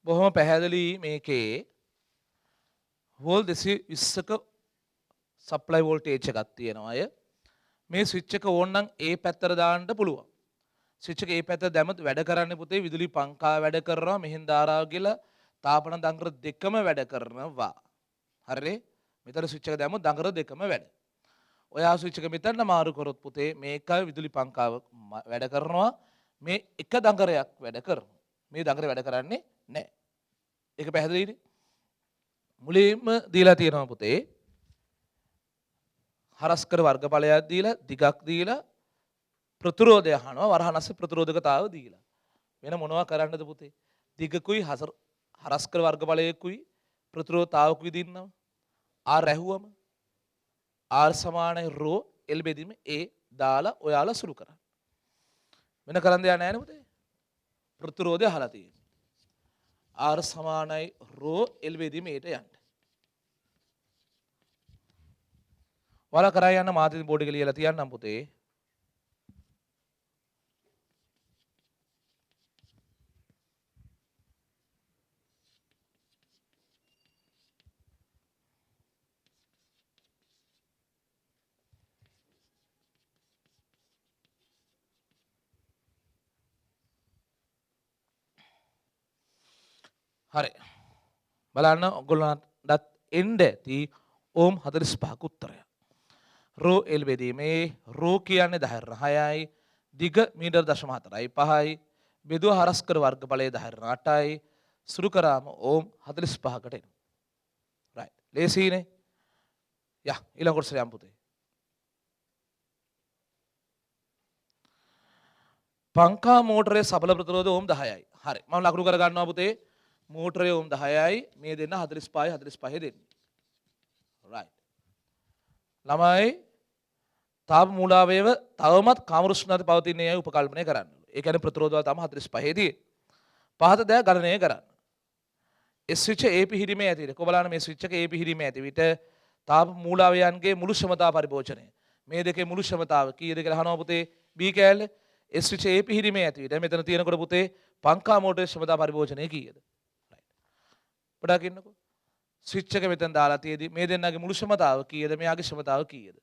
බොහොම පැහැදිලි මේකේ වෝල් 220ක සප්ලයි වෝල්ටේජ් එකක් තියෙනවා අය. මේ ස්විච් එක ඕනනම් ඒ පැත්තට දාන්න පුළුවන්. ස්විච් එක ඒ පැත්තට දැම්මත් වැඩ කරන්නේ පුතේ විදුලි පංකා වැඩ කරනවා මෙහෙන් ධාරාව කියලා තාපන දංගර දෙකම වැඩ කරනවා. හරිනේ? මෙතන ස්විච් එක දැම්මොත් දංගර දෙකම වැඩ. ඔයා ස්විච් එක මෙතන මාරු කරොත් පුතේ මේකයි විදුලි පංකාව වැඩ කරනවා. මේ එක දංගරයක් වැඩ කරනවා. මේ දංගරේ වැඩ කරන්නේ නැහැ. ඒක පැහැදිලිනේ? මුලින්ම දීලා තියෙනවා පුතේ හරස්කර වර්ගඵලයක් දීලා දිගක් දීලා ප්‍රතිරෝධය අහනවා වරහනස්ස ප්‍රතිරෝධකතාව දීලා. වෙන මොනවා කරන්නද පුතේ? දිගකුයි හරස්කර වර්ගඵලයකුයි ප්‍රතිරෝධතාවකුයි දින්නවා. ආර් රැහුවම R සමානයි රෝ L බෙදීම A දාලා ඔයාලා සුළු කරන්න. වෙන කරන්න දෙයක් නැහැ නේ පුතේ. ප්‍රතිරෝධය අහලා තියෙන්නේ. R සමානයි රෝ L බෙදීම A ට යන්න. ඔයාලා කරා යන්න මාතින් බෝඩ් එක ලියලා තියන්නම් පුතේ. හරි. බලන්න ඔයගොල්ලන්ටත් එන්න ඇති ඕම් 45ක උත්තරය. රෝ L බෙදීමේ රෝ කියන්නේ 10/6යි දිග මීටර 0.4යි 5යි බෙදුව හරස්කර වර්ගඵලය 10/8යි සුළු කරාම ඕම් 45කට එනවා. රයිට්. ලේසියිනේ. යා ඊළඟ කොටසට යමු පුතේ. පංකා මෝටරයේ සබල ප්‍රතිරෝධය ඕම් 10යි. හරි. මම ලකුණු කර ගන්නවා පුතේ. මෝටරයේ ඕම් 10යි මේ දෙන්න 45යි 45 දෙන්නේ. රයිට්. ළමයි තාප මූලාවයව තවමත් කාමරුෂ්ණාති පවතින්නේ යයි උපකල්පනය කරන්න. ඒ කියන්නේ ප්‍රතිරෝධවල තම 45 දී. පහත දෑ ගණනය කරන්න. ඒ ස්විච් A පිහිරීමේ ඇති විට කොබලන මේ ස්විච් එක A පිහිරීමේ ඇති විට තාප මූලාවයන්ගේ මුළු ක්ෂමතා පරිභෝජනය. මේ දෙකේ මුළු ක්ෂමතාව කීයද කියලා අහනවා පුතේ. B කෑල්ල ඒ ස්විච් A පිහිරීමේ ඇති විට මෙතන තියෙනකොට පුතේ පංකා මෝටරේ ක්ෂමතා පරිභෝජනය කීයද? රයිට්. පොඩක් ඉන්නකෝ. ස්විච් එක මෙතන දාලා තියේදී මේ දෙන්නගේ මුළු ක්ෂමතාව කීයද? මෙයාගේ ක්ෂමතාව කීයද?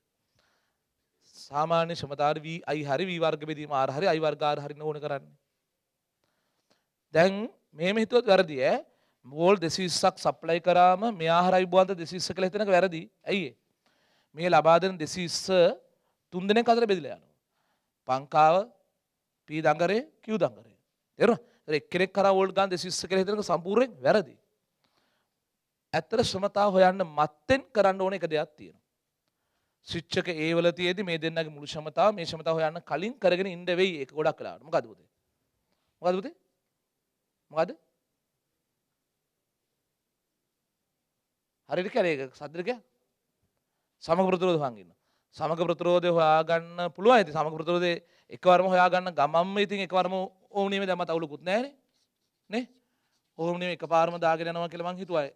සාමාන්‍ය ක්ෂමතාවට V I හරි V වර්ග බෙදීම R හරි I වර්ග R හරි ඕන කරන්නේ. දැන් මෙහෙම හිතුවත් වැරදි ඈ. වෝල් 220ක් සප්ලයි කරාම මෙයා හරයි බුවන්ත 220 කියලා හිතනක වැරදි. ඇයි ඒ? මේ ලබා දෙන 220 තුන් දෙනෙක් අතර බෙදලා යනවා. පංකාව P දංගරේ Q දංගරේ. තේරුණා? ඒතර එක්කෙනෙක් කරා වෝල්ට් ගන්න 220 කියලා හිතනක සම්පූර්ණයෙන් වැරදි. ඇත්තට ශ්‍රමතාව හොයන්න මත්තෙන් කරන්න ඕන එක දෙයක් තියෙනවා. ස්විච් එක A වල තියේදී මේ දෙන්නගේ මුළු ක්ෂමතාව මේ ක්ෂමතාව හොයන්න කලින් කරගෙන ඉන්න වෙයි ඒක ගොඩක් වෙලාවට. මොකද පුතේ? මොකද පුතේ? මොකද? හරියට කියලා ඒක සද්දට කිය. සමග ප්‍රතිරෝධ හංගින්න. සමග ප්‍රතිරෝධය හොයාගන්න පුළුවන්. ඉතින් සමග ප්‍රතිරෝධය එකවරම හොයාගන්න ගමම්ම ඉතින් එකවරම ඕම් නියමේ දැම්මත් අවුලකුත් නැහැනේ. නේ? ඕම් නියම එකපාරම දාගෙන යනවා කියලා මං හිතුවා.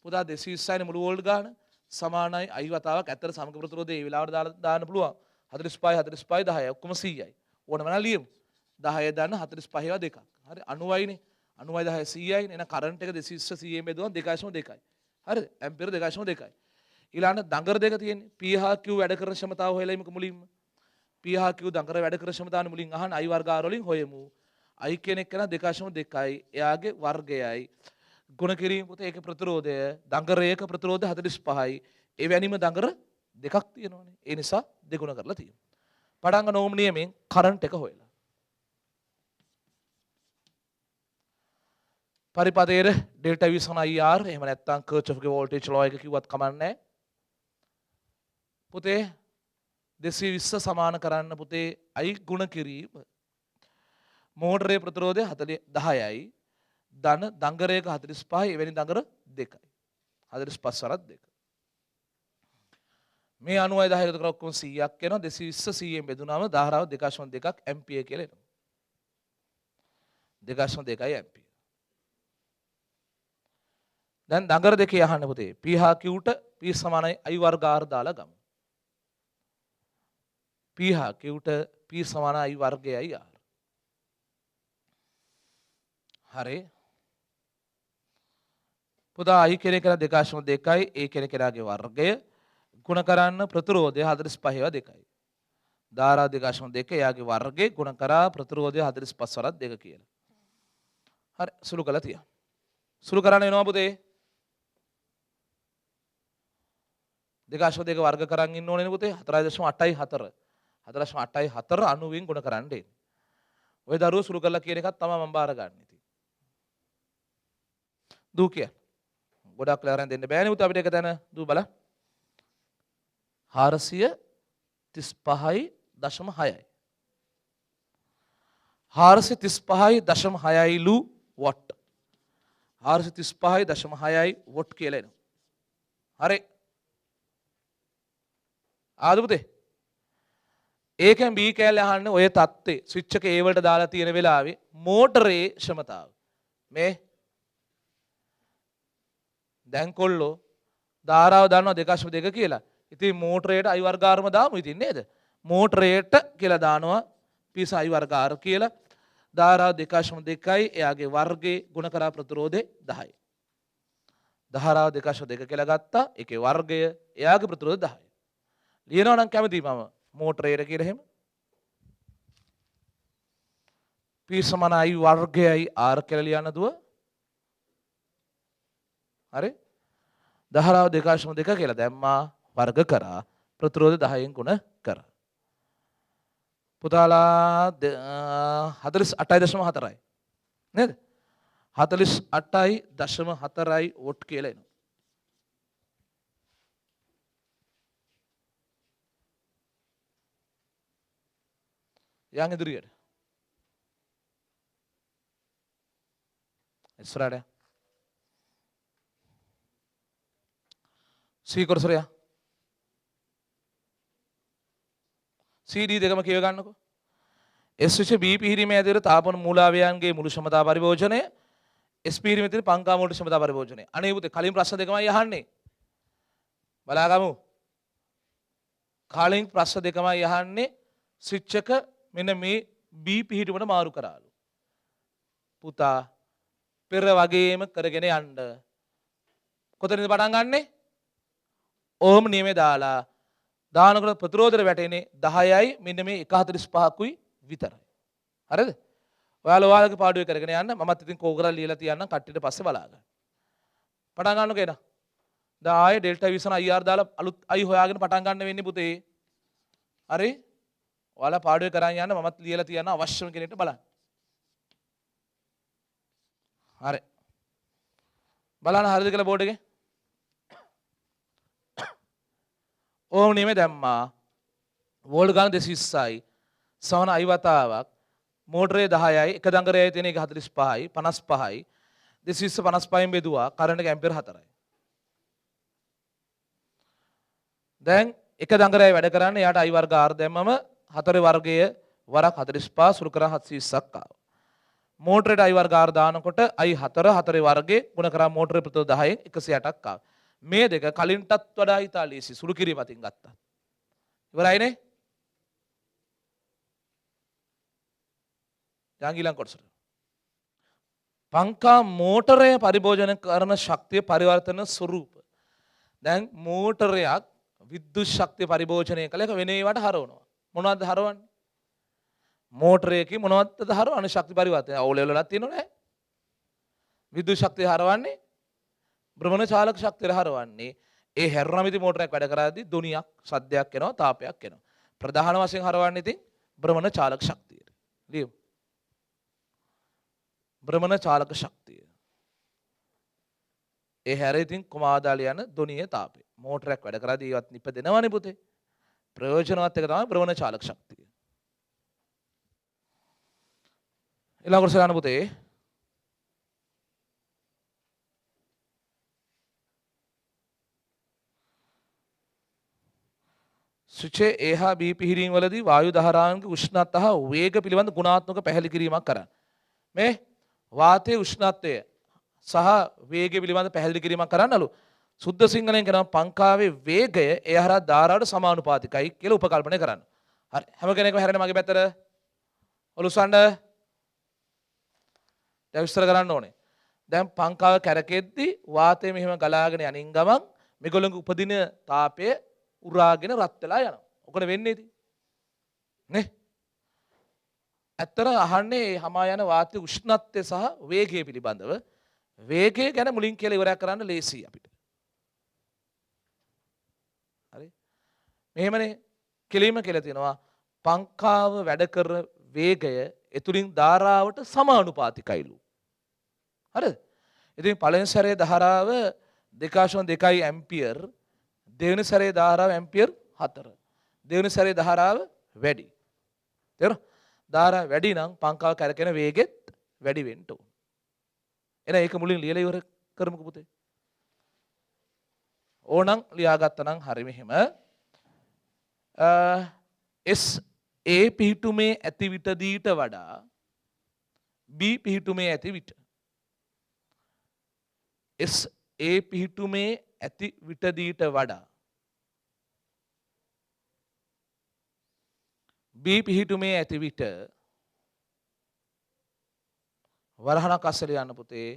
පුතා 220යි මුළු වෝල්ට් ගන්න සමානයි I වතාවක් ඇත්තට සමග ප්‍රතිරෝධය ඒ වෙලාවට දාන්න පුළුවන්. 45 45 10යි ඔක්කොම 100යි. ඕනම නම් ලියමු. 10 දාන්න 45 ඒවා දෙකක්. හරි 90යිනේ. 90යි 10 100යිනේ. එහෙනම් කරන්ට් එක 220 100 බෙදුවම 2.2යි. හරිද? ඇම්පියර 2.2යි. ඊළඟ දඟර දෙක තියෙන්නේ. P හා Q වැඩ කරන ක්ෂමතාව හොයලා ඉමුක මුලින්ම. P හා Q දඟර වැඩ කරන ක්ෂමතාවන මුලින් අහන්න I වර්ග R වලින් හොයමු. I කියන එක න 2.2යි. එයාගේ වර්ගයයි. ගුණ කිරීම පුතේ ඒකේ ප්‍රතිරෝධය දඟරයක ප්‍රතිරෝධය 45යි. ඒ වැනිම දඟර දෙකක් තියෙනවානේ. ඒ නිසා දෙගුණ කරලා තියෙනවා. පටන් ගන්න ඕම් නියමෙන් කරන්ට් එක හොයලා. පරිපතේර ඩෙල්ටා V සමාන IR එහෙම නැත්නම් කර්චොෆ්ගේ වෝල්ටේජ් ලෝ එක කිව්වත් කමක් නැහැ. පුතේ 220 සමාන කරන්න පුතේ I ගුණ කිරීම මෝටරේ ප්‍රතිරෝධය 10යි ධන දඟරයක 45යි එවැනි දඟර දෙකයි 45 වරක් දෙක මේ 90යි 10 එකතු කරලා ඔක්කොම 100ක් එනවා 220 100ෙන් බෙදුනම ධාරාව 2.2ක් ඇම්පියර් කියලා එනවා 2.2යි ඇම්පියර්. දැන් දඟර දෙකේ අහන්න පුතේ P හා Q ට P සමානයි I වර්ග R දාලා ගමු. P හා Q ට P සමානයි I වර්ගයයි R. හරි. පුතා i කියන එක 2.2යි a කියන කෙනාගේ වර්ගය ගුණ කරන්න ප්‍රතිරෝධය 45 ඒවා 2යි. ධාරා 2.2 එයාගේ වර්ගය ගුණ කරා ප්‍රතිරෝධය 45 වරක් 2 කියලා. හරි සුළු කළා තියා. සුළු කරන්න වෙනවා පුතේ. 2.2 වර්ග කරන් ඉන්න ඕනේ නේ පුතේ 4.84. 4.84 90න් ගුණ කරන්න එන්නේ. ඔය දරුවෝ සුළු කරලා කියන එකක් තමයි මම බාර ගන්න ඉතින්. දූ කිය. ගොඩක් ලෑරෙන් දෙන්න බෑනේ පුතා අපිට එක තැන දූ බලන්න. 435.6යි 435.6යි ලු වොට් 435.6යි වොට් කියලා එනවා. හරි. ආද පුතේ. ඒකෙන් B කෑල්ල අහන්නේ ඔය තත්ත්වේ ස්විච් එක A වලට දාලා තියෙන වෙලාවේ මෝටරේ ක්ෂමතාව. මේ දැන් කොල්ලෝ ධාරාව දන්නවා 2.2 කියලා. ඉතින් මෝටරේට I වර්ගාරම දාමු ඉතින් නේද? මෝටරේට කියලා දානවා පිස I වර්ගාර කියලා. ධාරාව 2.2යි එයාගේ වර්ගයේ ගුණ කරා ප්‍රතිරෝධය 10යි. ධාරාව 2.2 කියලා ගත්තා. ඒකේ වර්ගය එයාගේ ප්‍රතිරෝධය 10යි. ලියනවා නම් කැමතියි මම මෝටරේට කියලා එහෙම. P සමාන I වර්ගයයි R කියලා ලියන්න දුව. හරි? ධාරාව 2.2 කියලා දැම්මා වර්ග කරා ප්‍රතිරෝධය 10න් ගුණ කරා. පුතාලා 48.4යි නේද? 48.4යි වොට් කියලා එනවා. යන් ඉදිරියට. ඉස්සරහට. C කොටසරයා. CD දෙකම කියව ගන්නකො. S විෂ B පිහිරීමේ ඇතුළත තාපන මූලාවයන්ගේ මුළු ක්ෂමතා පරිභෝජනය S පිහිරීමේ තියෙන පංකා මූල ක්ෂමතා පරිභෝජනය. අනේ පුතේ කලින් ප්‍රශ්න දෙකමයි අහන්නේ. බලාගමු. කලින් ප්‍රශ්න දෙකමයි අහන්නේ ස්විච් එක මෙන්න මේ B පිහිරීමට මාරු කරාලු. පුතා පෙර වගේම කරගෙන යන්න. කොතනද පටන් ගන්නෙ? ඕම් නියමේ දාලා දානකොට ප්‍රතිරෝධයට වැටෙන්නේ 10යි මෙන්න මේ 1.45කුයි විතරයි. හරිද? ඔයාලගේ පාඩුවේ කරගෙන යන්න. මමත් ඉතින් කෝ කරලා ලියලා තියන්නම් කට්ටියට පස්සේ බලා ගන්න. පටන් ගන්නකො එන. දැන් ආයේ ඩෙල්ටා විසන IR දාලා අලුත් I හොයාගෙන පටන් ගන්න වෙන්නේ පුතේ. හරි? ඔයාලා පාඩුවේ කරන් යන්න මමත් ලියලා තියන්න අවශ්‍යම කෙනෙක්ට බලන්න. හරි. බලන්න හරිද කියලා බෝඩ් එකේ. ඕම් නියමේ දැම්මා. වෝල්ට් ගන්න 220යි. සමන I වතාවක්. මෝටරේ 10යි. එක දඟරයයි තියෙන එක 45යි 55යි. 220 55න් බෙදුවා. කරන්ට් එක ඇම්පියර් 4යි. දැන් එක දඟරයයි වැඩ කරන්නේ. එයාට I වර්ග R දැම්මම 4 වර්ගය වරක් 45 සුළු කරා 720ක් ආවා. මෝටරේට I වර්ග R දානකොට I 4 වර්ගයේ ගුණ කරා මෝටරේ ප්‍රතිරෝධ 10න් 108ක් ආවා. මේ දෙක කලින්ටත් වඩා ඉතාලියසි සුළු කිරීම අතින් ගත්තා. ඉවරයිනේ? දැන් ඊළඟ කොටසට. පංකා මෝටරය පරිභෝජන කරන ශක්තිය පරිවර්තන ස්වරූප. දැන් මෝටරයක් විද්‍යුත් ශක්තිය පරිභෝජනය කළ එක වෙන ඒවාට හරවනවා. මොනවද හරවන්නේ? මෝටරයකින් මොනවද හරවන්නේ? ශක්ති පරිවර්තනය. ඔය ලෙවල් වලක් තියෙනව නෑ. විද්‍යුත් ශක්තිය හරවන්නේ භ්‍රමණ චාලක ශක්තිය හරවන්නේ ඒ හැරණමිති මෝටරයක් වැඩ කරද්දී ධ්වනියක්, ශබ්දයක් එනවා, තාපයක් එනවා. ප්‍රධාන වශයෙන් හරවන්නේ ඉතින් භ්‍රමණ චාලක ශක්තිය. ලියමු. භ්‍රමණ චාලක ශක්තිය. ඒ හැර ඉතින් කුමාදාලිය යන ධ්වනිය, තාපය. මෝටරයක් වැඩ කරද්දී ඒවත් නිපදෙනවනේ පුතේ. ප්‍රයෝජනවත් එක තමයි භ්‍රමණ චාලක ශක්තිය. ඊළඟ කොටස ගන්න පුතේ. ස්විචේ A හා B පිහිරීම් වලදී වායු ධාරාවන්ගේ උෂ්ණත්වය හා වේග පිළිබඳ ගුණාත්මක පැහැදිලි කිරීමක් කරන්න. මේ වාතයේ උෂ්ණත්වය සහ වේගය පිළිබඳ පැහැදිලි කිරීමක් කරන්නලු. සුද්ධ සිංහලෙන් කියනවා පංකාවේ වේගය ඒ හරහා ධාරාවට සමානුපාතිකයි කියලා උපකල්පනය කරන්න. හරි. හැම කෙනෙක්ම හැරෙන්න මගේ පැත්තට. ඔලුස්සන්න. දැන් විස්තර කරන්න ඕනේ. දැන් පංකාව කැරකෙද්දි වාතය මෙහෙම ගලාගෙන යනින් ගමන් මේගොල්ලන්ගේ උපදින තාපය උරාගෙන රත් වෙලා යනවා. ඔකනේ වෙන්නේ ඉතින්. නේ? ඇත්තට අහන්නේ හමා යන වාතයේ උෂ්ණත්වය සහ වේගය පිළිබඳව. වේගය ගැන මුලින් කියලා ඉවරයක් කරන්න ලේසියි අපිට. හරි? මෙහෙමනේ කෙලින්ම කියලා තියෙනවා පංකාව වැඩ කරන වේගය එතුලින් ධාරාවට සමානුපාතිකයිලු. හරිද? ඉතින් පළවෙනි සැරේ ධාරාව 2.2 ඇම්පියර්, දෙවෙනි සැරේ ධාරාව ඇම්පියර් 4. දෙවෙනි සැරේ ධාරාව වැඩි. තේරුණා? ධාරාව වැඩි නම් පංකාව කැරකෙන වේගෙත් වැඩි වෙන්න ඕන. එහෙනම් ඒක මුලින් ලියලා ඉවර කරමුකෝ පුතේ. ඕනම් ලියාගත්තා නම් හරි මෙහෙම. S A පිහිටුමේ ඇති විටදීට වඩා B පිහිටුමේ ඇති විට. S A පිහිටුමේ ඇති විටදීට වඩා B පිහිටුමේ ඇති විට වරහණක් අස්සල යන්න පුතේ.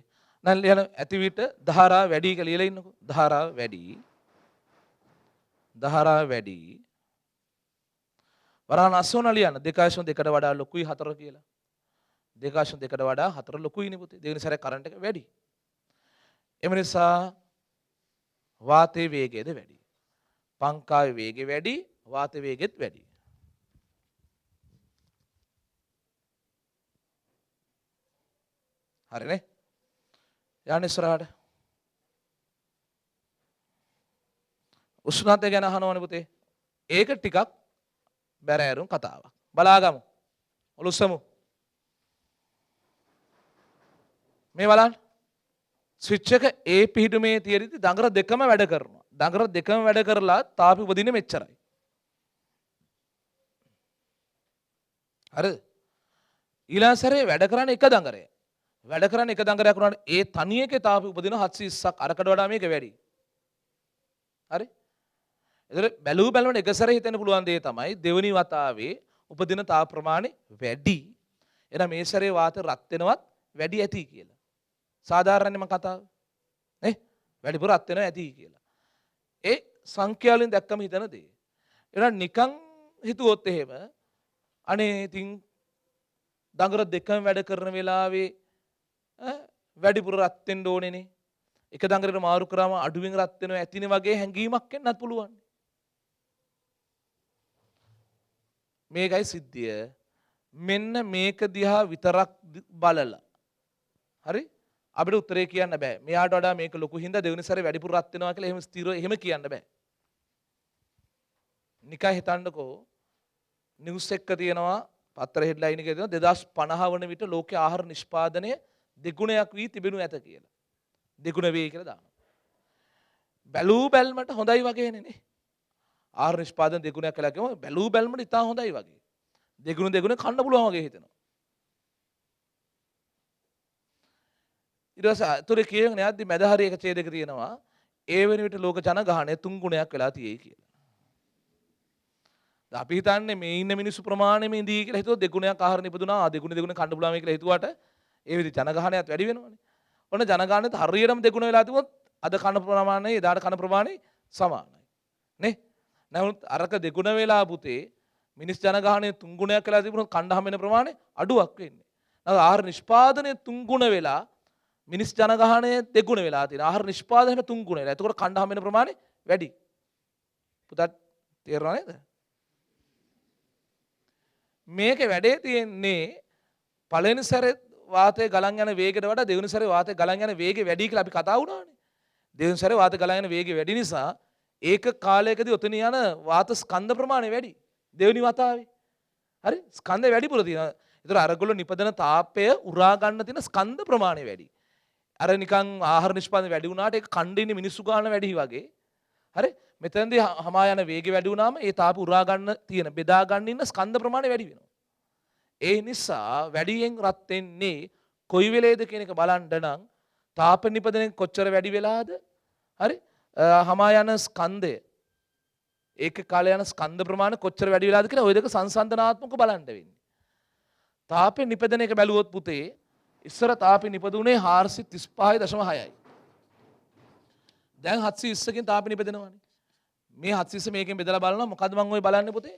දැන් ලියන ඇති විට ධාරාව වැඩි කියලා ලියලා ඉන්නකෝ. ධාරාව වැඩි. ධාරාව වැඩි. වරහණ අස්සෝන ලියන්න 2.2කට වඩා ලොකුයි 4 කියලා. 2.2කට වඩා 4 ලොකුයිනේ පුතේ. දෙවෙනි සැරේ කරන්ට් එක වැඩි. එම නිසා වාතයේ වේගයද වැඩි. පංකාවේ වේගය වැඩි, වාතයේ වේගෙත් වැඩි. හරිනේ? යන්න ඉස්සරහට. උෂ්ණත්වය ගැන අහනවනේ පුතේ. ඒක ටිකක් බැරෑරුම් කතාවක්. බලාගමු. ඔලුස්සමු. මේ බලන්න. ස්විච් එක A පිහිටුමේ තියෙද්දි දඟර දෙකම වැඩ කරනවා. දඟර දෙකම වැඩ කරලා තාපි උපදින්නේ මෙච්චරයි. හරිද? ඊළඟ සැරේ වැඩ කරන්නේ එක දඟරය. වැඩ කරන්නේ එක දඟරයක් වුණාට ඒ තනි එකේ තාපි උපදින 720ක් අරකට වඩා මේක වැඩි. හරි? ඒතර බැලුව බැලුවම එක සැරේ හිතෙන්න පුළුවන් දේ තමයි දෙවෙනි වතාවේ උපදින තාප ප්‍රමාණය වැඩි. එහෙනම් මේ සැරේ වාතය රත් වෙනවත් වැඩි ඇති කියලා. සාධාරණම කතාව. නේ? වැඩිපුර රත් වෙනවා ඇති කියලා. ඒ සංඛ්‍යාවලින් දැක්කම හිතන දේ. එහෙනම් නිකන් හිතුවොත් එහෙම අනේ ඉතින් දඟර දෙකම වැඩ කරන වෙලාවේ වැඩිපුර රත් වෙන්න ඕනේනේ. එක දඟරකට මාරු කරාම අඩුවෙන් රත් වෙනවා ඇතිනේ වගේ හැඟීමක් එන්නත් පුළුවන්. මේකයි සිද්ධිය. මෙන්න මේක දිහා විතරක් බලලා. හරි? අපිට උත්තරේ කියන්න බෑ. මෙයාට වඩා මේක ලොකු හින්දා දෙවෙනි සැරේ වැඩිපුර රත් වෙනවා කියලා එහෙම ස්ථිරව එහෙම කියන්න බෑ. නිකන් හිතන්නකෝ නිවුස් එක තියෙනවා පත්‍ර හෙඩ්ලයින් එකේ තියෙනවා 2050 වන විට ලෝකයේ ආහාර නිෂ්පාදනය දෙගුණයක් වී තිබෙනු ඇත කියලා. දෙගුණ වේ කියලා දානවා. බැලූ බැල්මට හොඳයි වගේනේ නේ. ආහාර නිෂ්පාදන දෙගුණයක් කියලා කියමු. බැලූ බැල්මට ඉතා හොඳයි වගේ. දෙගුණ කන්න පුළුවන් වගේ හිතෙනවා. ඊට පස්සේ අතුරේ කියගෙන යද්දි මැද හරිය එක ඡේදයක තියෙනවා ඒ වෙන විට ලෝක ජනගහනය 3 ගුණයක් වෙලා තියෙයි කියලා. දැන් අපි හිතන්නේ මේ ඉන්න මිනිස්සු ප්‍රමාණය මේ ඉඳී කියලා හිතුවොත් දෙගුණයක් ආහාර නිපදුනා දෙගුණ කන්න පුළුවන් කියලා හිතුවාට ඒ විදිහ ජනගහනයත් වැඩි වෙනවනේ. ඔන්න ජනගහනයත් හරියටම දෙගුණ වෙලා තිබුණොත් අද කන ප්‍රමාණය එදාට කන ප්‍රමාණය සමානයි. නේ? නමුත් අරක දෙගුණ වෙලා පුතේ මිනිස් ජනගහනය 3 ගුණයක් වෙලා තිබුණොත් කණ්ඩ හැම වෙන ප්‍රමාණය අඩුවක් වෙන්නේ. නේද? ආහාර නිෂ්පාදනය 3 ගුණ වෙලා මිනිස් ජනගහනය දෙගුණ වෙලා තියෙනවා. ආහාර නිෂ්පාදනය 3 ගුණ වෙලා. එතකොට කණ්ඩ හැම වෙන ප්‍රමාණය වැඩි. පුතත් තේරෙනව නේද? මේකේ වැඩේ තියෙන්නේ පළවෙනි සැරේ වාතය ගලන් යන වේගයට වඩා දෙවෙනි සැරේ වාතය ගලන් යන වේගය වැඩි කියලා අපි කතා වුණානේ. දෙවෙනි සැරේ වාතය ගලන් යන වේගය වැඩි නිසා ඒක කාලයකදී ඔතන යන වාත ස්කන්ධ ප්‍රමාණය වැඩි. දෙවෙනි වතාවේ. හරි? ස්කන්ධය වැඩිපුර තියෙනවා. ඒතර අරගොල්ලෝ නිපදන තාපය උරා ගන්න තියෙන ස්කන්ධ ප්‍රමාණය වැඩි. අර නිකන් ආහාර නිෂ්පාදනය වැඩි වුණාට ඒක කණ්ඩේ ඉන්න මිනිස්සු ගන්න වැඩි වගේ. හරි? මෙතනදී හමා යන වේගය වැඩි වුණාම ඒ තාප උරා ගන්න තියෙන බෙදා ගන්න ඉන්න ස්කන්ධ ප්‍රමාණය වැඩි වෙනවා. ඒ නිසා වැඩියෙන් රත් වෙන්නේ කොයි වෙලේද කියන එක බලන්න නම් තාප නිපදනයෙන් කොච්චර වැඩි වෙලාද? හරි? හමා යන ස්කන්ධය ඒක කාලය යන ස්කන්ධ ප්‍රමාණය කොච්චර වැඩි වෙලාද කියලා ওই දෙක සංසන්දනාත්මකව බලන්න වෙන්නේ. තාපේ නිපදන එක බැලුවොත් පුතේ ඉස්සර තාපි නිපදුනේ 435.6යි. දැන් 720කින් තාපි නිපදෙනවානේ. මේ 720 මේකෙන් බෙදලා බලනවා මොකද්ද මම ඔය බලන්නේ පුතේ?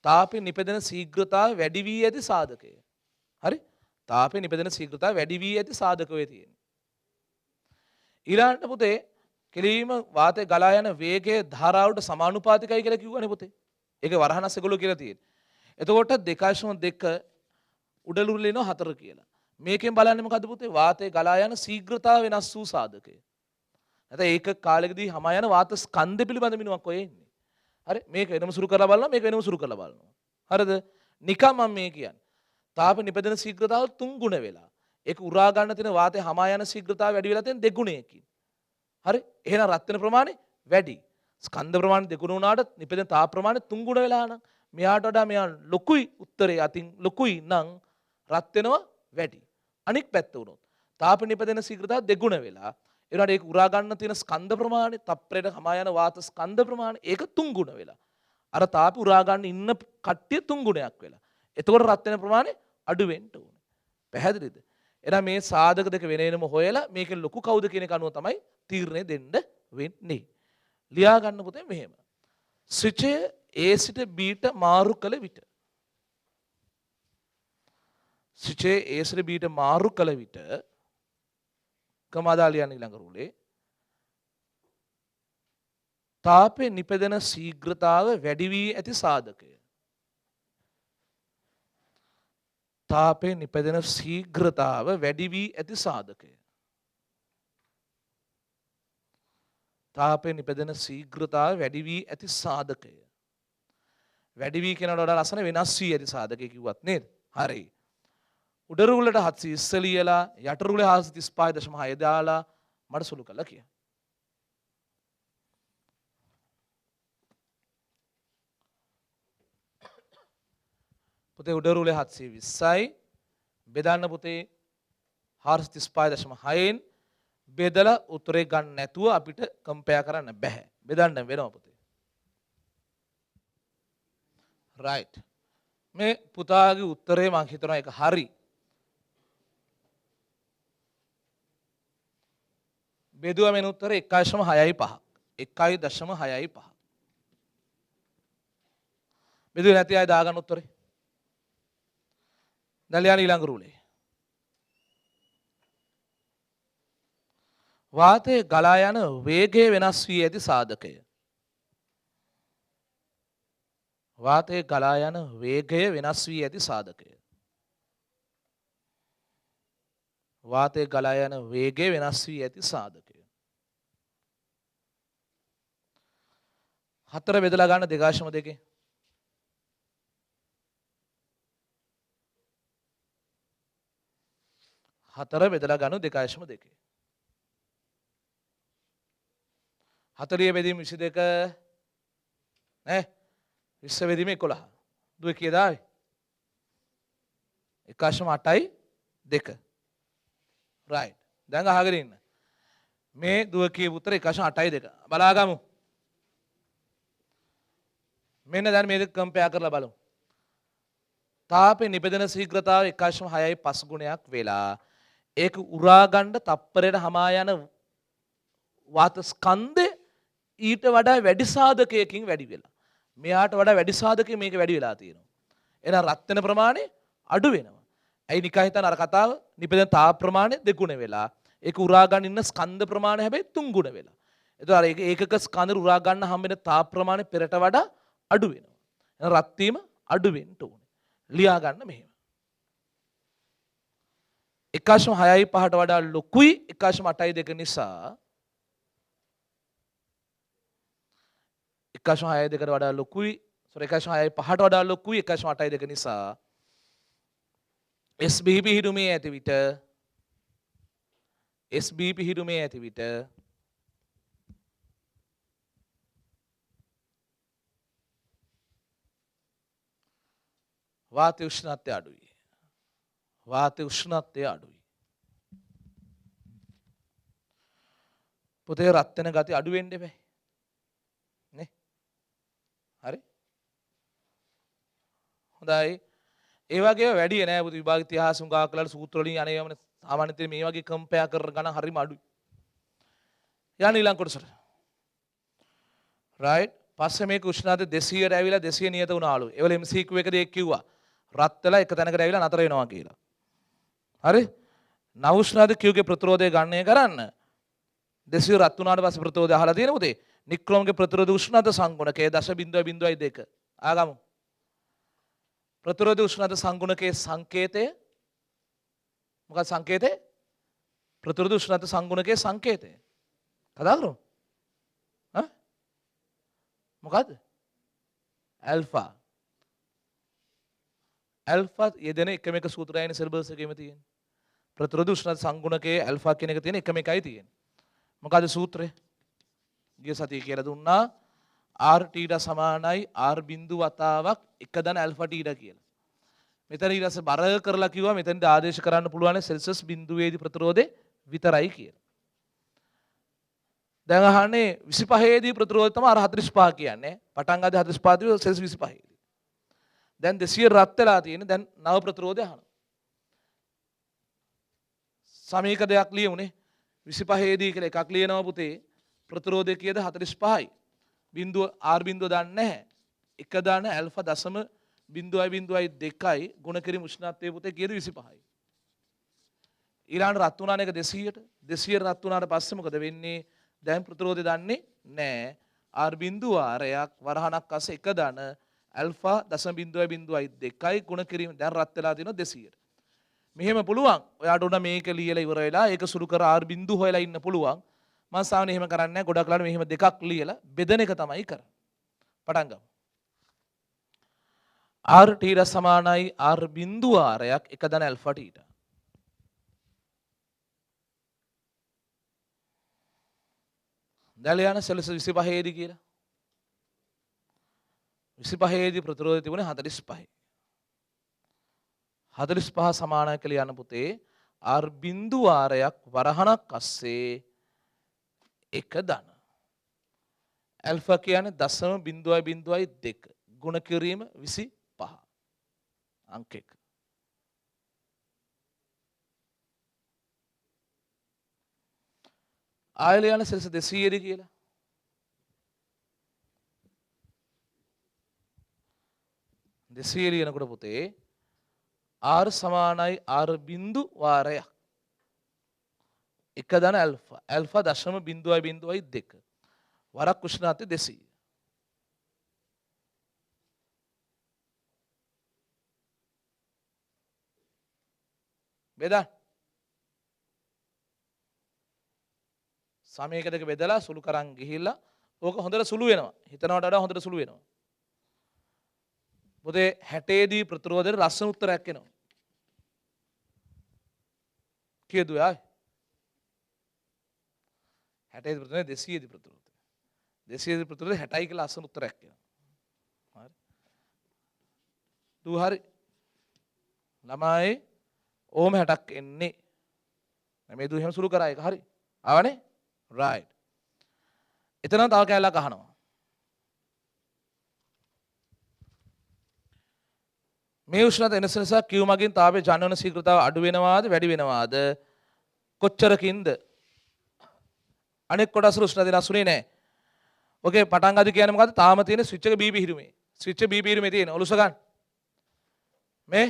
තාපි නිපදෙන ශීඝ්‍රතාවය වැඩි වී ඇති සාධකය. හරි? තාපි නිපදෙන ශීඝ්‍රතාවය වැඩි වී ඇති සාධකය තියෙන්නේ. ඊළඟට පුතේ කෙලීම වාතය ගලා යන වේගයේ ධාරාවට සමානුපාතිකයි කියලා කිව්වනේ පුතේ. ඒකේ වරහනස් එකලු කියලා තියෙන්නේ. එතකොට 2.2 උඩලුරු ලිනෝ 4 කියලා. මේකෙන් බලන්නේ මොකද්ද පුතේ? වාතය ගලා යන ශීඝ්‍රතාව වෙනස් වූ සාධකය. නැත්නම් ඒක කාලෙකදී හම යන වාත ස්කන්ධ පිළිබඳ මිනුවක් ඔය එන්නේ. හරි? මේක වෙනම සුරු කරලා බලනවා මේක වෙනම සුරු කරලා බලනවා. හරිද? නිකම් මම මේ කියන්නේ. තාප නිපදෙන ශීඝ්‍රතාව 3 ගුණ වෙලා. ඒක උරා ගන්න තියෙන වාතය හම යන ශීඝ්‍රතාව වැඩි වෙලා තියෙන 2 ගුණයකින්. හරි? එහෙනම් රත් වෙන ප්‍රමාණය වැඩි. ස්කන්ධ ප්‍රමාණය 2 ගුණ වුණාට නිපදෙන තාප ප්‍රමාණය 3 ගුණ වෙලා නම් මෙයාට වඩා මෙයා ලොකුයි උත්තරේ අතින් ලොකුයි නම් රත් වෙනවා වැඩි. අනික් පැත්ත වුණොත් තාප නිපදෙන ශීඝ්‍රතාව 2 ගුණ වෙලා ඒ වුණාට ඒක උරා ගන්න තියෙන ස්කන්ධ ප්‍රමාණය තප්පරයට හම යන වාත ස්කන්ධ ප්‍රමාණය ඒක 3 ගුණ වෙලා. අර තාප උරා ගන්න ඉන්න කට්ටිය 3 ගුණයක් වෙලා. එතකොට රත් වෙන ප්‍රමාණය අඩු වෙන්න ඕනේ. පැහැදිලිද? එහෙනම් මේ සාධක දෙක වෙන වෙනම හොයලා මේකෙන් ලොකු කවුද කියන එක අනුව තමයි තීරණය දෙන්න වෙන්නේ. ලියා ගන්න පුතේ මෙහෙම. ස්විචය A සිට B ට මාරු කළ විට ස්විචය A සිට B ට මාරු කළ විට කමාදා ලියන්න ඊළඟ රුලේ තාපේ නිපදෙන ශීඝ්‍රතාව වැඩි වී ඇති සාධකය. තාපේ නිපදෙන ශීඝ්‍රතාව වැඩි වී ඇති සාධකය. තාපේ නිපදෙන ශීඝ්‍රතාව වැඩි වී ඇති සාධකය. වැඩි වී කියනකට වඩා ලස්සන වෙනස් වී ඇති සාධකය කිව්වත් නේද? හරි. උඩ රුලට 720 ලියලා යට රුලේ 435.6 දාලා මට සුළු කළා කියන්න. පුතේ උඩ රුලේ 720යි බෙදන්න පුතේ 435.6න් බෙදලා උත්තරේ ගන්න නැතුව අපිට කම්පෙයාර් කරන්න බෑ. බෙදන්න වෙනවා පුතේ. රයිට්. මේ පුතාගේ උත්තරේ මම හිතනවා ඒක හරි. බෙදුවා මෙන්න උත්තරේ 1.65. 1.65. බෙදුවේ නැති අය දාගන්න උත්තරේ. දැන් ලියන්න ඊළඟ රුලේ. වාතයේ ගලා යන වේගය වෙනස් වී ඇති සාධකය. වාතයේ ගලා යන වේගය වෙනස් වී ඇති සාධකය. වාතයේ ගලා යන වේගය වෙනස් වී ඇති සාධකය. 4 බෙදලා ගන්න 2.2. 4 බෙදලා ගන්න 2.2. 40 බෙදීම 22 නේ 20 බෙදීම 11. දුවේ කීයද ආවේ? 1.8යි 2. රයිට්. දැන් අහගෙන ඉන්න. මේ දුව කියපු උත්තර 1.8යි 2. බලාගමු. මෙන්න දැන් මේක කම්පෙයාර් කරලා බලමු. තාපේ නිපදෙන ශීඝ්‍රතාව 1.6යි 5 ගුණයක් වෙලා ඒක උරා ගන්න තප්පරයට හමා යන වාත ස්කන්ධය ඊට වඩා වැඩි සාධකයකින් වැඩි වෙලා. මෙයාට වඩා වැඩි සාධකයක මේක වැඩි වෙලා තියෙනවා. එහෙනම් රත් වෙන ප්‍රමාණය අඩු වෙනවා. ඇයි නිකන් හිතන අර කතාව නිපදෙන තාප ප්‍රමාණය 2 ගුණ වෙලා ඒක උරා ගන්න ඉන්න ස්කන්ධ ප්‍රමාණය හැබැයි 3 ගුණ වෙලා. එතකොට අර ඒකක ස්කන්ධ උරා ගන්න හම්බ වෙන තාප ප්‍රමාණය පෙරට වඩා අඩු වෙනවා. එහෙනම් රත් වීම අඩු වෙන්න ඕනේ. ලියා ගන්න මෙහෙම. 1.6යි 5ට වඩා ලොකුයි 1.8යි 2 නිසා 1.6යි 2ට වඩා ලොකුයි 1.6යි 5ට වඩා ලොකුයි 1.8යි 2 නිසා SB පිහිටුමේ ඇති විට SB පිහිටුමේ ඇති විට වාතයේ උෂ්ණත්වය අඩුයි. වාතයේ උෂ්ණත්වය අඩුයි. පුතේ රත් වෙන ගතිය අඩු වෙන්න එපා. නේ? හරි? හොඳයි. ඒ වගේ වැඩි නෑ පුතු විභාග ඉතිහාස උගා කළා සූත්‍ර වලින් අනේ යමන සාමාන්‍ය තේ මේ වගේ කම්පෙයාර් කරන ගණන් හරිම අඩුයි. යන්න ඊළඟ කොටසට. right පස්සේ මේක උෂ්ණතාවය 200ට ඇවිල්ලා 200 නියත වුණාලු. ඒවල MCQ එකදී එක් කිව්වා. රත් වෙලා එක තැනකට ඇවිල්ලා නතර වෙනවා කියලා. හරි? නව උෂ්ණතාවය Q ගේ ප්‍රතිරෝධය ගණනය කරන්න 200 රත් වුණාට පස්සේ ප්‍රතිරෝධය අහලා තියෙන පුතේ. නික්‍රෝමගේ ප්‍රතිරෝධ උෂ්ණතාව සංගුණකයේ 0.02 ආගමු. ප්‍රතිරෝධ උෂ්ණතාව සංගුණකයේ සංකේතය මොකක්ද සංකේතය? ප්‍රතිරෝධ උෂ්ණතාව සංගුණකයේ සංකේතය. කතා කරමු. මොකද්ද? ඇල්ෆා. ඇල්ෆා යෙදෙන එකම එක සූත්‍රයයිනේ සිලබස් එකේම තියෙන්නේ. ප්‍රතිරෝධ උෂ්ණතාව සංගුණකයේ ඇල්ෆා කියන එක තියෙන එකම එකයි තියෙන්නේ. මොකද්ද සූත්‍රය? ගිය සතියේ කියලා දුන්නා R θ සමානයි R බිඳු වතාවක් 1 ධන ඇල්ෆා θ කියලා. මෙතන ඊට පස්සේ බර කරලා කිව්වා මෙතනදී ආදේශ කරන්න පුළුවන් සෙල්සියස් බිඳුවේදී ප්‍රතිරෝධය විතරයි කියලා. දැන් අහන්නේ 25 දී ප්‍රතිරෝධය තමයි අර 45 කියන්නේ. පටන් ගත්තේ 45 දී සෙල්සියස් 25 දී. දැන් 200 රත් වෙලා තියෙන දැන් නව ප්‍රතිරෝධය අහනවා. සමීක දෙයක් ලියමුනේ 25 දී කියලා එකක් ලියනවා පුතේ. ප්‍රතිරෝධය කීයද 45යි. බිඳුව R බිඳුව දන්නේ නැහැ. 1 දාන ඇල්ෆා දශම 0.02යි ගුණ කිරීම උෂ්ණත්වයේ පුතේ කීයද 25යි. ඊළඟට රත් වුණාන එක 200ට 200 රත් වුණාට පස්සේ මොකද වෙන්නේ? දැන් ප්‍රතිරෝධය දන්නේ නැහැ. R බිඳුව ආරයක් වරහණක් අස්සේ 1 දාන ඇල්ෆා දශම 0.02යි ගුණ කිරීම දැන් රත් වෙලා තියෙනවා 200ට. මෙහෙම පුළුවන්. ඔයාට උන මේක ලියලා ඉවර වෙලා ඒක සුළු කර R බිඳුව හොයලා ඉන්න පුළුවන්. මම සාමාන්‍යයෙන් එහෙම කරන්නේ නැහැ. ගොඩක් ලාට මෙහෙම දෙකක් ලියලා බෙදෙන එක තමයි කරන්නේ. පටන් ගමු. R θ සමානයි R බිඳුව ආරයක් 1 ධන ඇල්ෆා θ. දැන් යන සෙල්සියස් 25 දී කියලා. 25 දී ප්‍රතිරෝධය තිබුණේ 45යි. 45 සමානයි කියලා යන පුතේ R බිඳුව ආරයක් වරහණක් අස්සේ 1 ධන ඇල්ෆා කියන්නේ 0.02 ගුණ කිරීම 25 අංක 1. ආයෙල යන සෙල්සියස් 200 දී කියලා. 200 ලියනකොට පුතේ R සමානයි R බිඳු වාරයක් 1 ධන ඇල්ෆා ඇල්ෆා දශම 0.02 වරක් උෂ්ණත්වය 200. බෙදා සමයක දෙක බෙදලා සුළු කරන් ගිහිල්ලා ඕක හොඳට සුළු වෙනවා. හිතනවට වඩා හොඳට සුළු වෙනවා. පුතේ 60 දී ප්‍රතිරෝධයට ලස්සන උත්තරයක් එනවා. කීයද ආයි? 60 දී ප්‍රතිරෝධය 200 දී ප්‍රතිරෝධය. 200 දී ප්‍රතිරෝධය 60යි කියලා ලස්සන උත්තරයක් එනවා. හරි. දු හරි. ළමයි ඕම 60ක් එන්නේ. මේ දු එහෙම සුළු කරා එක හරි. ආවනේ? right. එතන තව කැලලක් අහනවා. මේ උෂ්ණතාව එනස නිසා Q මගින් තාපයේ ජනන ශීඝ්‍රතාව අඩු වෙනවාද වැඩි වෙනවාද කොච්චරකින්ද? අනෙක් කොටස් උෂ්ණතාව වෙනස් වෙන්නේ නැහැ. ඔකේ පටන් ගන්න කියන්නේ මොකද්ද? තාම තියෙන ස්විච් එක B පිහිරුමේ. ස්විච් එක B පිහිරුමේ තියෙන. ඔලුස ගන්න. මේ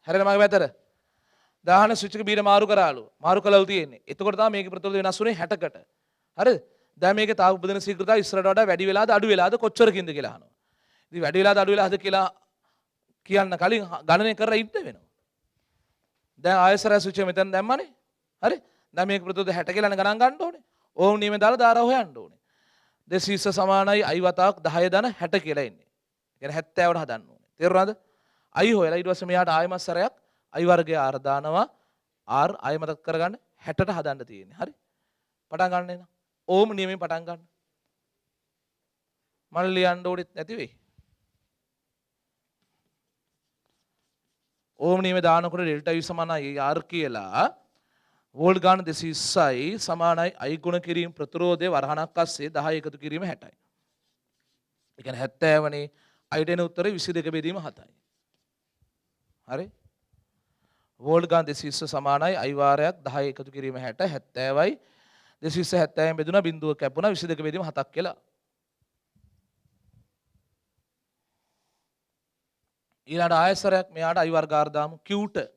හැරෙන මගේ පැත්තට. දාහන ස්විච් එක B ට මාරු කරාලු. මාරු කළාලු තියෙන්නේ. එතකොට තමයි මේකේ ප්‍රතිරෝධය වෙනස් වුනේ 60කට. හරිද? දැන් මේකේ තාප උපදින ශීඝ්‍රතාව ඉස්සරට වඩා වැඩි වෙලාද අඩු වෙලාද කොච්චරකින්ද කියලා අහනවා. ඉතින් වැඩි වෙලාද අඩු වෙලාද කියලා කියන්න කලින් ගණනය කරලා ඉන්න වෙනවා. දැන් ආයසර ස්විච් එක මෙතන දැම්මනේ. හරි? දැන් මේක ප්‍රතිරෝධය 60 කියලා ගණන් ගන්න ඕනේ. ඕම් නියමේ දාලා ධාරා හොයන්න ඕනේ. 220 සමානයි I වතාවක් 10 ධන 60 කියලා එන්නේ. කියන්නේ 70ට හදන්න ඕනේ. තේරුණාද? I හොයලා ඊට පස්සේ මෙයාට ආයමත් සැරයක් I වර්ගය R දානවා. R ආය මතක් කරගන්න 60ට හදන්න තියෙන්නේ. හරි? පටන් ගන්න එන. ඕම් නියමයෙන් පටන් ගන්න. මම ලියන්න ඕනෙත් නැති වෙයි. ඕම් නියමේ දානකොට ඩෙල්ටා U සමානයි R කියලා වෝල්ට් ගාන 220යි සමානයි I ගුණ කිරීම ප්‍රතිරෝධය වරහණක් අස්සේ 10 එකතු කිරීම 60යි. ඒ කියන්නේ 70 වනේ I දෙන උත්තරේ 22 බෙදීම 7යි. හරි. වෝල්ට් ගාන 220 සමානයි අයිවාරයක් 10 එකතු කිරීම 60 70යි 220 70න් බෙදුණා බිඳුව කැපුණා 22 බෙදීම 7ක් කියලා. ඊළඟ ආයසරයක් මෙයාට අයි වර්ගාර දාමු Qට.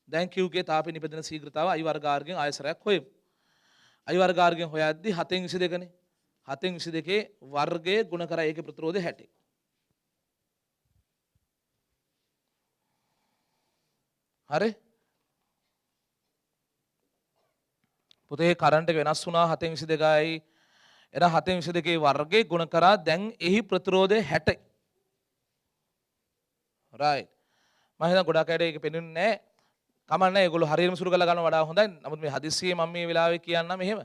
දැන් Q ගේ තාපේ නිපදෙන ශීඝ්‍රතාව අයි වර්ගාරගෙන් ආයසරයක් හොයමු. අයි වර්ගාරගෙන් හොයද්දී 7න් 22 නේ. 7න් 22 වර්ගයේ ගුණ කරා ඒකේ ප්‍රතිරෝධය 60. හරි. පුතේ කරන්ට් එක වෙනස් වුණා 7න් 22යි. එන 7න් 22 වර්ගයේ ගුණ කරා දැන් එහි ප්‍රතිරෝධය 60යි. right. මම හිතන ගොඩක් අයට ඒක පෙන්වන්නේ නැහැ. කමන්නේ ඒගොල්ලෝ හරියටම සුරු කරලා ගන්න වඩා හොඳයි. නමුත් මේ හදිස්සියේ මම මේ වෙලාවේ කියන්නම් මෙහෙම.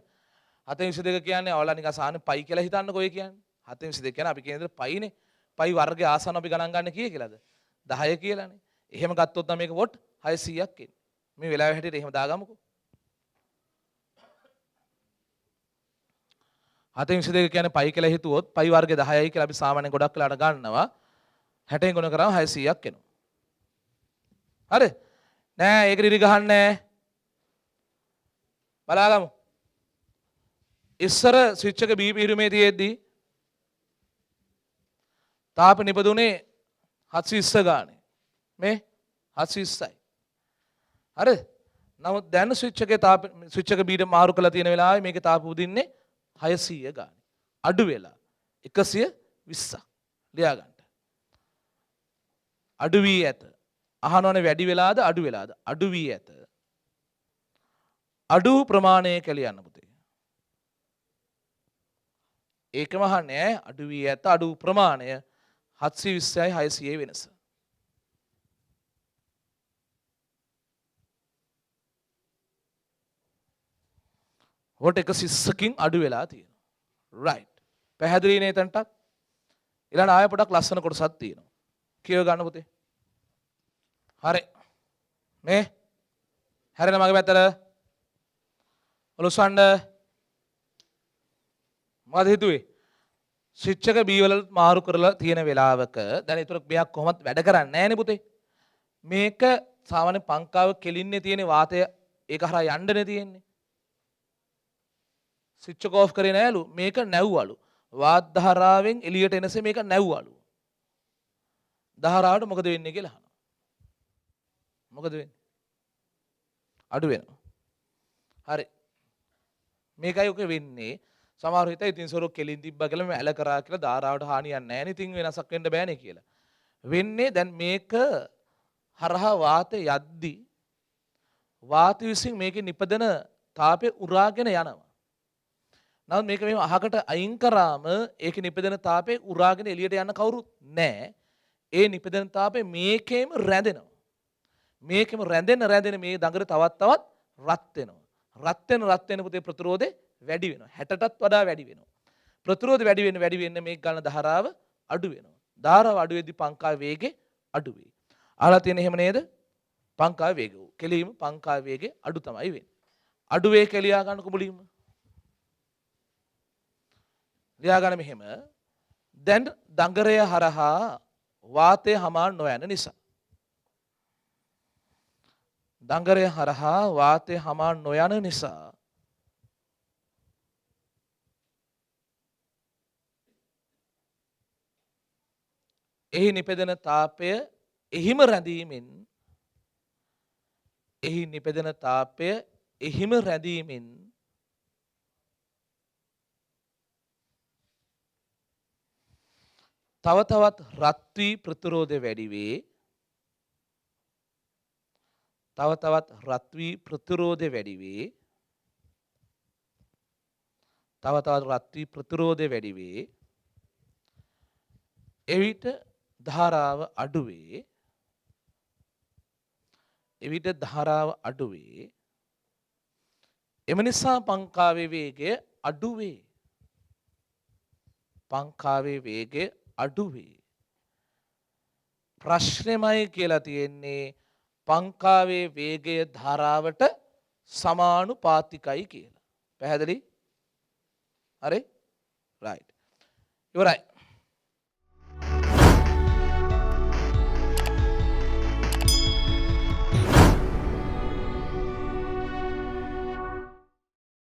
722 කියන්නේ ඔයාලා නිකන් සාහනේ පයි කියලා හිතන්නකෝ ඒ කියන්නේ. 722 කියන්නේ අපි කියන දේ පයිනේ. පයි වර්ගයේ ආසන්න අපි ගණන් ගන්න කීය කියලාද? 10 කියලානේ. එහෙම ගත්තොත් නම් මේක වොට් 600ක් එන්නේ. මේ වෙලාවේ හැටියට එහෙම දාගමුකෝ. 722 කියන්නේ පයි කියලා හිතුවොත් පයි වර්ගයේ 10යි කියලා අපි සාමාන්‍යයෙන් ගොඩක් වෙලාට ගන්නවා. 60න් ගුණ කරාම 600ක් එනවා. හරි? නෑ ඒක රිරි ගහන්නේ බලාගමු. ඉස්සර ස්විච් එක බී පිරුමේ තියෙද්දි තාප නිපදුනේ 720 ගානේ. මේ 720යි. හරි? නමුත් දැන් ස්විච් එක බීට මාරු කරලා තියෙන වෙලාවේ මේකේ තාප උදින්නේ 600 ගානේ. අඩු වෙලා 120ක්. ලියා ගන්න. අඩු වී ඇත. අහනවනේ වැඩි වෙලාද අඩු වෙලාද? අඩු වී ඇත. අඩු ප්‍රමාණය කියලා යන්න පුතේ. ඒකම අහන්නේ අඩු වී ඇත අඩු ප්‍රමාණය 720යි 600යි වෙනස. වොට් 130කින් අඩු වෙලා තියෙනවා. right. පැහැදිලි නේ එතනටත්? ඊළඟ ආයෙ පොඩක් ලස්සන කොටසක් තියෙනවා. කියව ගන්න පුතේ. හරි. මේ හැරෙන මගේ පැත්තට ඔලොස්සන්න මොකද හිතුවේ? ස්විච් එක B වලට මාරු කරලා තියෙන වෙලාවක දැන් ඒතර මෙයක් කොහොමත් වැඩ කරන්නේ නැහැ නේ පුතේ. මේක සාමාන්‍ය පංකාව කෙලින්නේ තියෙන වාතය ඒක හරහා යන්නනේ තියෙන්නේ. ස්විච් එක ඕෆ් කරේ නෑලු මේක නැව්වලු. වාත් ධාරාවෙන් එළියට එනසේ මේක නැව්වලු. ධාරාවට මොකද වෙන්නේ කියලා අහනවා. මොකද වෙන්නේ? අඩු වෙනවා. හරි. මේකයි ඔක වෙන්නේ. සමහර හිතයි ඉතින් සොරෝ කෙලින් තිබ්බා කියලා මේ ඇල කරා කියලා ධාරාවට හානියක් නැහැ නේ. ඉතින් වෙනසක් වෙන්න බෑනේ කියලා. වෙන්නේ දැන් මේක හරහා වාතය යද්දී වාතය විසින් මේකේ නිපදෙන තාපය උරාගෙන යනවා. නමුත් මේක මෙහෙම අහකට අයින් කරාම ඒකේ නිපදෙන තාපේ උරාගෙන එළියට යන්න කවුරුත් නැහැ. ඒ නිපදෙන තාපේ මේකේම රැඳෙනවා. මේකෙම රැඳෙන මේ දඟර තවත් රත් වෙනවා. රත් වෙන පුතේ ප්‍රතිරෝධය වැඩි වෙනවා. 60ටත් වඩා වැඩි වෙනවා. ප්‍රතිරෝධය වැඩි වෙන්න මේක ගන්න ධාරාව අඩු වෙනවා. ධාරාව අඩු වෙද්දී පංකා වේගය අඩු වෙයි. අහලා තියෙන එහෙම නේද? පංකා වේගය. කෙලීම පංකා වේගය අඩු තමයි වෙන්නේ. අඩු වේ කියලා ගන්නකො මුලින්ම. ලියා ගන්න මෙහෙම. දැන් දඟරය හරහා වාතය හමාර නොයන නිසා. දඟරය හරහා වාතය හමාර නොයන නිසා එහි නිපදෙන තාපය එහිම රැඳීමෙන් තව තවත් රත් වී ප්‍රතිරෝධය වැඩි වේ. එවිට ධාරාව අඩු වේ. එම නිසා පංකාවේ වේගය අඩු වේ. ප්‍රශ්නෙමයි කියලා තියෙන්නේ පංකාවේ වේගය ධාරාවට සමානුපාතිකයි කියලා. පැහැදිලි? හරි? right. ඉවරයි.